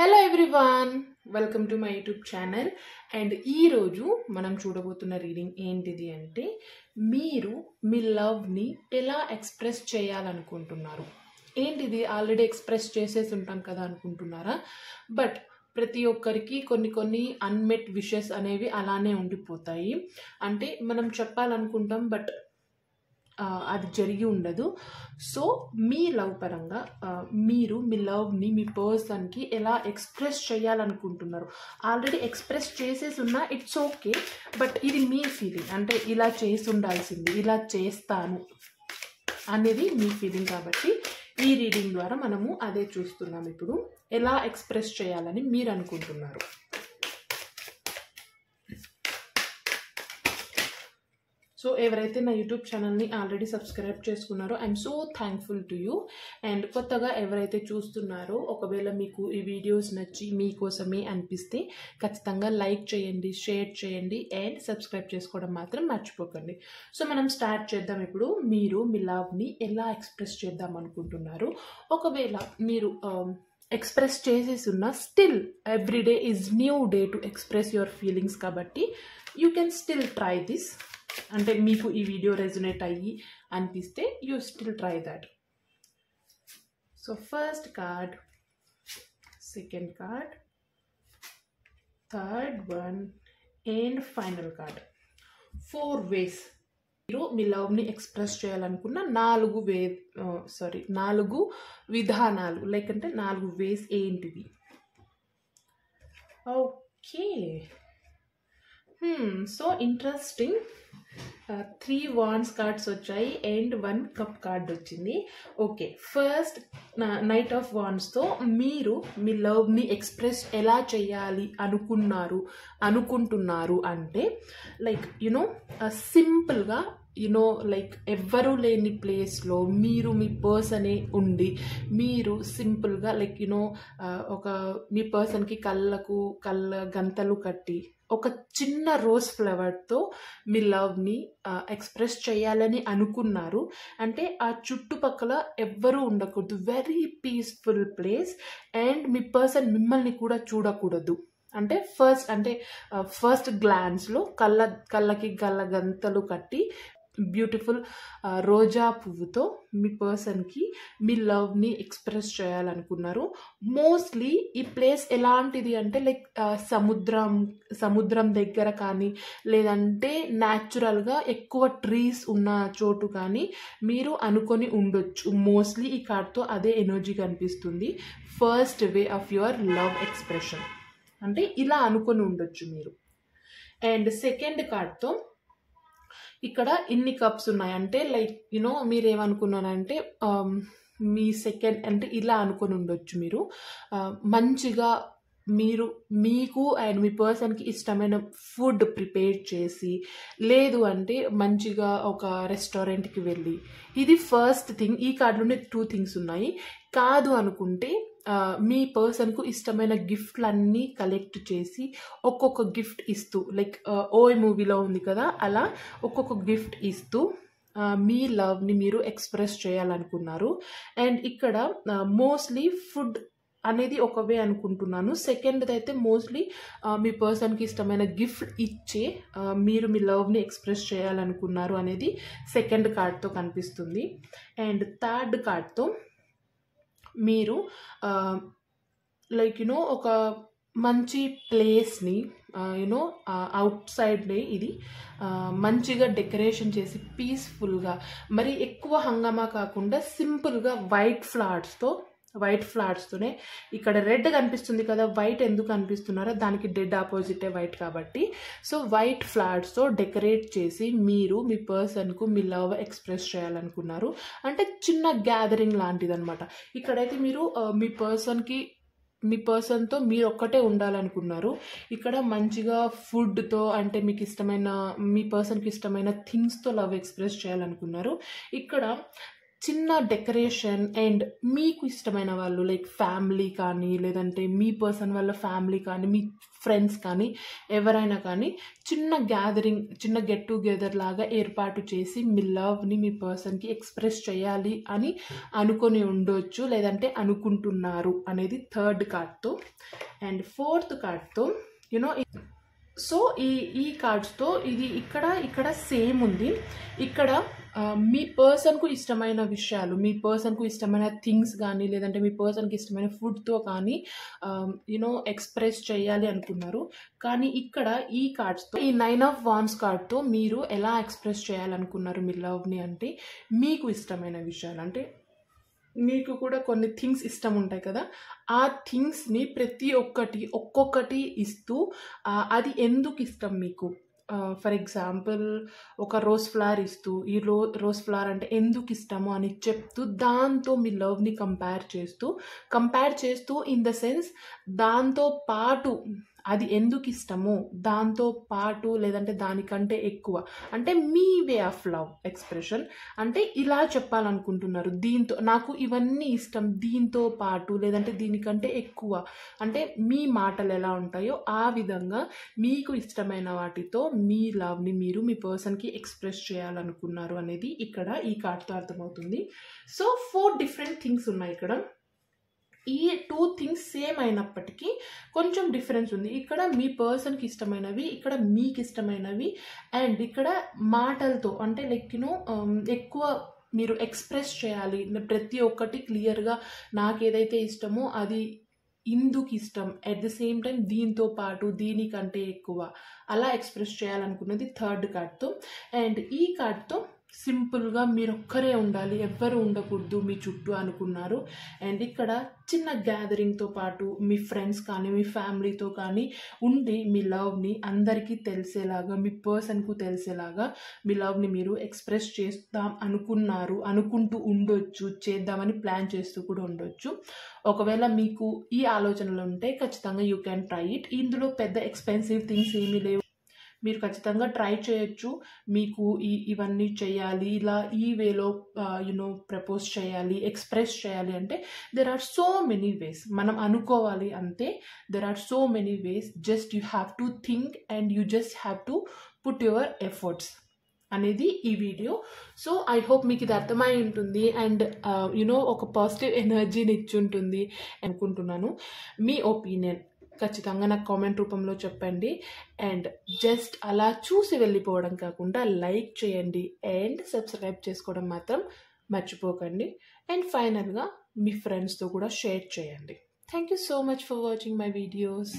Hello everyone, welcome to my YouTube channel. And ఈరోజు మనం చూడబోతున్న reading ఏంటిది అంటే, మీరు మీ లవ్ని ఎలా ఎక్స్ప్రెస్ చేయాలనుకుంటున్నారు. ఏంటిది, ఆల్రెడీ ఎక్స్ప్రెస్ చేసేసి ఉంటాం కదా అనుకుంటున్నారా? బట్ ప్రతి ఒక్కరికి కొన్ని అన్మెట్ విషెస్ అనేవి అలానే ఉండిపోతాయి. అంటే మనం చెప్పాలనుకుంటాం, బట్ అది జరిగి ఉండదు. సో మీ లవ్ పరంగా మీరు మీ లవ్ని మీ పర్సన్కి ఎలా ఎక్స్ప్రెస్ చేయాలనుకుంటున్నారు. ఆల్రెడీ ఎక్స్ప్రెస్ చేసేసి ఉన్నా ఇట్స్ ఓకే, బట్ ఇది మీ ఫీలింగ్. అంటే ఇలా చేసి ఉండాల్సింది, ఇలా చేస్తాను అనేది మీ ఫీలింగ్. కాబట్టి ఈ రీడింగ్ ద్వారా మనము అదే చూస్తున్నాం. ఇప్పుడు ఎలా ఎక్స్ప్రెస్ చేయాలని మీరు అనుకుంటున్నారు. సో ఎవరైతే నా యూట్యూబ్ ఛానల్ని ఆల్రెడీ సబ్స్క్రైబ్ చేసుకున్నారో I'm so thankful to you. And కొత్తగా ఎవరైతే చూస్తున్నారో, ఒకవేళ మీకు ఈ వీడియోస్ నచ్చి మీకోసమే అనిపిస్తే ఖచ్చితంగా లైక్ చేయండి, షేర్ చేయండి అండ్ సబ్స్క్రైబ్ చేసుకోవడం మాత్రం మర్చిపోకండి. సో మనం స్టార్ట్ చేద్దాం. ఇప్పుడు మీరు మీ లవ్ని ఎలా ఎక్స్ప్రెస్ చేద్దాం అనుకుంటున్నారు. ఒకవేళ మీరు ఎక్స్ప్రెస్ చేసేసి ఉన్న, still everyday is new day to express your feelings. కాబట్టి you can still try this. అంటే మీకు ఈ వీడియో రెజొనేట్ అయ్యి అనిపిస్తే you still try that. So first card, second card, third one and final card. 4 ways మీరు మీ లవ్ని express చేయాలనుకున్న 4 విధానాలు, లైక్ అంటే 4 ways ఏంటివి. Okay, so interesting. 3 wands cards వచ్చాయి అండ్ 1 cup కార్డ్ వచ్చింది. ఓకే, ఫస్ట్ నైట్ ఆఫ్ వాండ్స్తో మీరు మీ లవ్ని ఎక్స్ప్రెస్ ఎలా చేయాలి అనుకుంటున్నారు అంటే, లైక్ యునో సింపుల్గా, లైక్ ఎవ్వరూ లేని ప్లేస్లో మీరు మీ పర్సనే ఉండి, మీరు సింపుల్గా లైక్ మీ పర్సన్కి కళ్ళ గంతలు కట్టి ఒక చిన్న రోజ్ ఫ్లవర్తో మీ లవ్ని ఎక్స్ప్రెస్ చేయాలని అనుకున్నారు. అంటే ఆ చుట్టుపక్కల ఎవ్వరూ ఉండకూడదు, very peaceful place. And me person మిమ్మల్ని కూడా చూడకూడదు. అంటే ఫస్ట్ గ్లాన్స్లో కళ్ళకి గంతలు కట్టి బ్యూటిఫుల్ రోజా పువ్వుతో మీ పర్సన్కి మీ లవ్ని ఎక్స్ప్రెస్ చేయాలనుకున్నారు. మోస్ట్లీ ఈ ప్లేస్ ఎలాంటిది అంటే, లైక్ సముద్రం దగ్గర కానీ, లేదంటే న్యాచురల్గా ఎక్కువ ట్రీస్ ఉన్న చోటు కానీ మీరు అనుకొని ఉండొచ్చు. మోస్ట్లీ ఈ కార్డ్తో అదే ఎనర్జీ కనిపిస్తుంది. First way of your love expression అంటే ఇలా అనుకొని ఉండొచ్చు మీరు. అండ్ సెకండ్ కార్డ్తో ఇక్కడ ఇన్ని కప్స్ ఉన్నాయి. అంటే లైక్ మీరేమనుకున్నారంటే, మీ సెకండ్ అంటే ఇలా అనుకొని ఉండొచ్చు మీరు. మంచిగా మీకు అండ్ మీ పర్సన్కి ఇష్టమైన ఫుడ్ ప్రిపేర్ చేసి, లేదు అంటే మంచిగా ఒక రెస్టారెంట్కి వెళ్ళి, ఇది ఫస్ట్ థింగ్. ఈ కార్డులోనే 2 things ఉన్నాయి. కాదు అనుకుంటే మీ పర్సన్కు ఇష్టమైన గిఫ్ట్లన్నీ కలెక్ట్ చేసి ఒక్కొక్క గిఫ్ట్ ఇస్తూ, లైక్ ఓయ్ మూవీలో ఉంది కదా, అలా ఒక్కొక్క గిఫ్ట్ ఇస్తూ మీ లవ్ని మీరు ఎక్స్ప్రెస్ చేయాలనుకున్నారు. అండ్ ఇక్కడ మోస్ట్లీ ఫుడ్ అనేది ఒక వే అనుకుంటున్నాను. సెకండ్ అయితే మోస్ట్లీ మీ పర్సన్కి ఇష్టమైన గిఫ్ట్ ఇచ్చే మీరు మీ లవ్ని ఎక్స్ప్రెస్ చేయాలనుకున్నారు అనేది సెకండ్ కార్డ్తో కనిపిస్తుంది. అండ్ థర్డ్ కార్డ్తో మీరు లైక్ ఒక మంచి ప్లేస్ని అవుట్ సైడ్నే ఇది మంచిగా డెకరేషన్ చేసి పీస్ఫుల్గా, మరి ఎక్కువ హంగామా కాకుండా సింపుల్గా వైట్ ఫ్లవర్స్తోనే, ఇక్కడ రెడ్ కనిపిస్తుంది కదా, వైట్ ఎందుకు కనిపిస్తున్నారో దానికి డెడ్ ఆపోజిటే వైట్ కాబట్టి, సో వైట్ ఫ్లవర్స్తో డెకరేట్ చేసి మీరు మీ పర్సన్కు మీ లవ్ ఎక్స్ప్రెస్ చేయాలనుకున్నారు. అంటే చిన్న గ్యాదరింగ్ లాంటిది అనమాట. ఇక్కడైతే మీరు మీ పర్సన్తో మీరు ఒక్కటే ఉండాలనుకున్నారు. ఇక్కడ మంచిగా ఫుడ్తో, అంటే మీ పర్సన్కి ఇష్టమైన థింగ్స్తో లవ్ ఎక్స్ప్రెస్ చేయాలనుకున్నారు. ఇక్కడ చిన్న డెకరేషన్ అండ్ మీకు ఇష్టమైన వాళ్ళు లైక్ ఫ్యామిలీ కానీ లేదంటే మీ పర్సన్ వాళ్ళ ఫ్యామిలీ కానీ మీ ఫ్రెండ్స్ కానీ ఎవరైనా కానీ చిన్న గ్యాదరింగ్ చిన్న గెట్ టుగెదర్ లాగా ఏర్పాటు చేసి మీ లవ్ని మీ పర్సన్కి ఎక్స్ప్రెస్ చేయాలి అని అనుకొని ఉండొచ్చు లేదంటే అనుకుంటున్నారు అనేది థర్డ్ కార్డ్తో. అండ్ ఫోర్త్ కార్డ్తో యూనో సో ఈ కార్డ్స్తో ఇది ఇక్కడ సేమ్ ఉంది. ఇక్కడ మీ పర్సన్కు ఇష్టమైన విషయాలు మీ పర్సన్కు ఇష్టమైన థింగ్స్ కానీ లేదంటే మీ పర్సన్కి ఇష్టమైన ఫుడ్తో కానీ ఎక్స్ప్రెస్ చేయాలి అనుకున్నారు. కానీ ఇక్కడ ఈ కార్డ్స్తో ఈ 9 of Wands కార్డ్తో మీరు ఎలా ఎక్స్ప్రెస్ చేయాలనుకున్నారు మీ లవ్ని అంటే మీకు ఇష్టమైన విషయాలు అంటే మీకు కూడా కొన్ని థింగ్స్ ఇష్టం ఉంటాయి కదా, ఆ థింగ్స్ని ప్రతి ఒక్కొక్కటి ఇస్తూ అది ఎందుకు ఇష్టం మీకు. ఫర్ ఎగ్జాంపుల్ ఒక రోజ్ ఫ్లవర్ ఇస్తూ ఈ రోజ్ ఫ్లవర్ అంటే ఎందుకు ఇష్టమో అని చెప్తూ దాంతో మీ లవ్ని కంపేర్ చేస్తూ ఇన్ ద సెన్స్ దాంతో పాటు అది ఎందుకు ఇష్టమో దాంతో పాటు లేదంటే దానికంటే ఎక్కువ అంటే మీ వే ఆఫ్ లవ్ ఎక్స్ప్రెషన్ అంటే ఇలా చెప్పాలనుకుంటున్నారు. దీంతో నాకు ఇవన్నీ ఇష్టం దీంతో పాటు లేదంటే దీనికంటే ఎక్కువ అంటే మీ మాటలు ఎలా ఉంటాయో ఆ విధంగా మీకు ఇష్టమైన వాటితో మీ లవ్ని మీరు మీ పర్సన్కి ఎక్స్ప్రెస్ చేయాలనుకున్నారు అనేది ఇక్కడ ఈ కార్డ్తో అర్థమవుతుంది. సో 4 డిఫరెంట్ థింగ్స్ ఉన్నాయి ఇక్కడ. ఈ 2 థింగ్స్ సేమ్ అయినప్పటికీ కొంచెం డిఫరెన్స్ ఉంది. ఇక్కడ మీ పర్సన్కి ఇష్టమైనవి ఇక్కడ మీకు ఇష్టమైనవి అండ్ ఇక్కడ మాటలతో అంటే లైక్ ఎక్కువ మీరు ఎక్స్ప్రెస్ చేయాలి ప్రతి ఒక్కటి క్లియర్గా నాకు ఏదైతే ఇష్టమో అది ఇందుకు ఇష్టం అట్ ద సేమ్ టైం దీంతో పాటు దీనికంటే ఎక్కువ అలా ఎక్స్ప్రెస్ చేయాలనుకున్నది థర్డ్ కార్డ్తో. అండ్ ఈ కార్డ్తో సింపుల్గా మీరు ఒక్కరే ఉండాలి ఎవ్వరు ఉండకూడదు మీ చుట్టూ అనుకున్నారు. అండ్ ఇక్కడ చిన్న గ్యాదరింగ్తో పాటు మీ ఫ్రెండ్స్ కానీ మీ ఫ్యామిలీతో కానీ ఉండి మీ లవ్ని అందరికీ తెలిసేలాగా మీ పర్సన్కు తెలిసేలాగా మీ లవ్ని మీరు ఎక్స్ప్రెస్ చేద్దాం అనుకుంటూ ఉండొచ్చు చేద్దామని ప్లాన్ చేస్తూ కూడా ఉండొచ్చు. ఒకవేళ మీకు ఈ ఆలోచనలు ఉంటే ఖచ్చితంగా యూ క్యాన్ ట్రై ఇట్. ఇందులో పెద్ద ఎక్స్పెన్సివ్ థింగ్స్ ఏమీ లేవు, మీరు ఖచ్చితంగా ట్రై చేయొచ్చు. మీకు ఇవన్నీ చేయాలి ఇలా ఈ వేలో ప్రపోజ్ చేయాలి ఎక్స్ప్రెస్ చేయాలి అంటే there are so many ways మనం అనుకోవాలి అంతే. There are so many ways just you have to think and you just have to put your efforts అనేది ఈ వీడియో. సో ఐ హోప్ మీకు ఇది అర్థమై ఉంటుంది అండ్ ఒక పాజిటివ్ ఎనర్జీని ఇచ్చి ఉంటుంది అనుకుంటున్నాను. మీ ఒపీనియన్ ఖచ్చితంగా నాకు కామెంట్ రూపంలో చెప్పండి. అండ్ జస్ట్ అలా చూసి వెళ్ళిపోవడం కాకుండా లైక్ చేయండి అండ్ సబ్స్క్రైబ్ చేసుకోవడం మాత్రం మర్చిపోకండి. అండ్ ఫైనల్గా మీ ఫ్రెండ్స్తో కూడా షేర్ చేయండి. Thank you so much for watching my videos.